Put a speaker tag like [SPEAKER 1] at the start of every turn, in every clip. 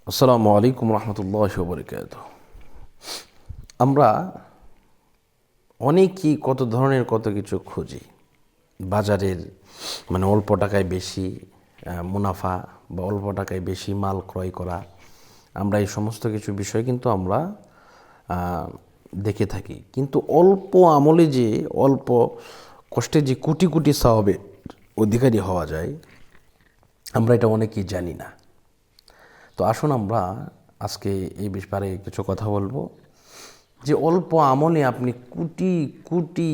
[SPEAKER 1] আসসালামু আলাইকুম রহমতুল্লাহি ওয়া বারাকাতুহু। আমরা অনেকেই কত ধরনের কত কিছু খুঁজি বাজারের, মানে অল্প টাকায় বেশি মুনাফা বা অল্প টাকায় বেশি মাল ক্রয় করা। আমরা এই সমস্ত কিছু বিষয় কিন্তু আমরা দেখে থাকি, কিন্তু অল্প আমলে যে অল্প কষ্টে যে কোটি কোটি সওয়াবের অধিকারী হওয়া যায়, আমরা এটা অনেকেই জানি না। তো আসুন আমরা আজকে এই ব্যাপারে কিছু কথা বলবো যে অল্প আমলে আপনি কোটি কোটি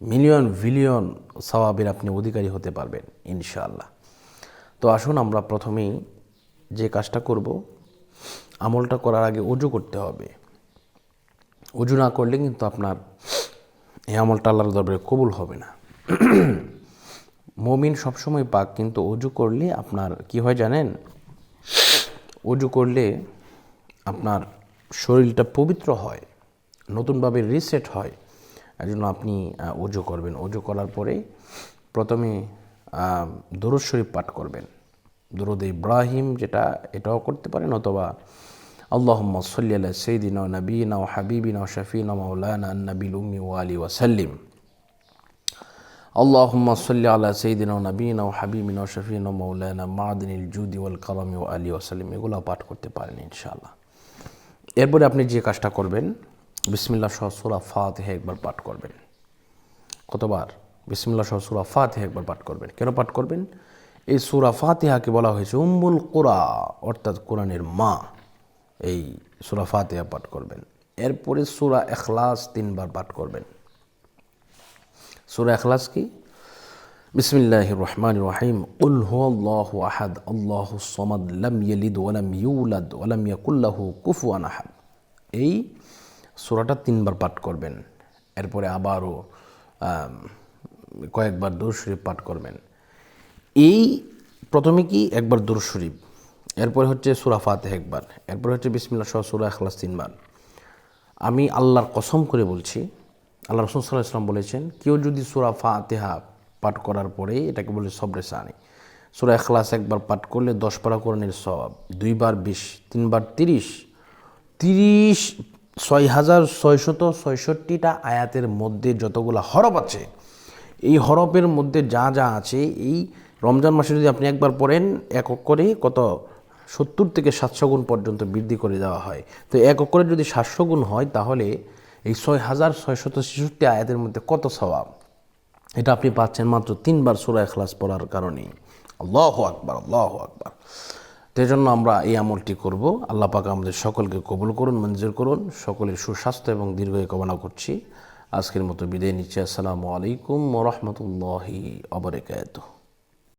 [SPEAKER 1] মিলিয়ন বিলিয়ন সওয়াবের আপনি অধিকারী হতে পারবেন ইনশাআল্লাহ। তো আসুন আমরা প্রথমেই যে কাজটা করব, আমলটা করার আগে ওযু করতে হবে। ওযু না করলে কিন্তু আপনার এই আমলটা আল্লাহর দরবারে কবুল হবে না। মুমিন সবসময় পাক, কিন্তু ওযু করলে আপনার কি হয় জানেন? ওযু করলে আপনার শরীরটা পবিত্র হয়, নতুনভাবে রিসেট হয়। এই জন্য আপনি ওযু করবেন। ওযু করার পরে প্রথমে দুরূদ শরীফ পাঠ করবেন। দুরূদ ইব্রাহিম, যেটা এটাও করতে পারেন, অথবা আল্লাহুম্মা সাল্লি আলা সাইয়্যিদিনা ওয়া নাবিয়িনা ওয়া হাবিবিনা ওয়া শাফিনা মাওলানা আন-নাবিয়্যিল উম্মি ওয়া আলিহি ওয়া সাল্লিম। আল্লাহুম্মা সাল্লি আলা সাইয়্যিদিনা ওয়া নাবিয়িনা ওয়া হাবিবিনা ওয়া শাফিনা মাওলানা মা'দিনিল জুদি ওয়াল কারামি ওয়া আলিহি ওয়া সাল্লিম। এগুলো পাঠ করতে পারেন ইনশাআল্লাহ। এরপরে আপনি যে কাজটা করবেন, বিসমিল্লাহ সহ সূরা ফাতিহা একবার পাঠ করবেন। কতবার? বিসমিল্লাহ সহ সূরা ফাতিহা একবার পাঠ করবেন। কেন পাঠ করবেন? এই সূরা ফাতিহাকে বলা হয়েছে উম্মুল কুরা, অর্থাৎ কোরআনের মা। এই সূরা ফাতিহা পাঠ করবেন। এরপরে সূরা ইখলাস 3 বার পাঠ করবেন। সূরা ইখলাস কি? বিসমিল্লাহির রহমানির রহিম, কুল হুয়াল্লাহু আহাদ আল্লাহুস সামাদ লাম ইয়ালিদ ওয়া লাম ইউলাদ ওয়া লাম ইয়াকুল লাহু কুফুয়ান আহাদ। এই সূরাটা 3 বার পাঠ করবেন। এরপরে আবারও কয়েকবার দুরূদ শরীফ পাঠ করবেন। এই প্রথমে কি একবার দুরূদ শরীফ, এরপরে হচ্ছে সূরা ফাতিহা একবার, এরপরে হচ্ছে বিসমিল্লাহ সহ সূরা ইখলাস 3 বার। আমি আল্লাহর কসম করে বলছি, আল্লাহ রাসূল সাল্লাল্লাহু আলাইহি ওয়াসাল্লাম বলেছেন, কেউ যদি সূরা ফাতিহা পাঠ করার পরে, এটাকে বলে সবরে সানি, সূরা ইখলাস একবার পাঠ করলে 10 পারা কোরআনের সওয়াব, 2 বার 20, 3 বার 30, 66,666টা আয়াতের মধ্যে যতগুলো হরফ আছে, এই হরফের মধ্যে যা যা আছে, এই রমজান মাসে যদি আপনি একবার পড়েন, এক করে কত 70 থেকে 700 গুণ পর্যন্ত বৃদ্ধি করে দেওয়া হয়। তো এক করে যদি 700 গুণ হয়, তাহলে এই 6,666 আয়াতের মধ্যে কত সওয়াব, এটা আপনি পাচ্ছেন মাত্র 3 বার সূরা ইখলাস পড়ার কারণেই। আল্লাহু আকবার, আল্লাহু আকবার। তো এই জন্য আমরা এই আমলটি করব। আল্লাহ পাক আমাদের সকলকে কবুল করুন, মঞ্জুর করুন। সকলের সুস্বাস্থ্য এবং দীর্ঘায়ু কামনা করছি। আজকের মতো বিদায় নিচ্ছি। আসসালামু আলাইকুম ওয়া রাহমাতুল্লাহি ওয়া বারাকাতুহু।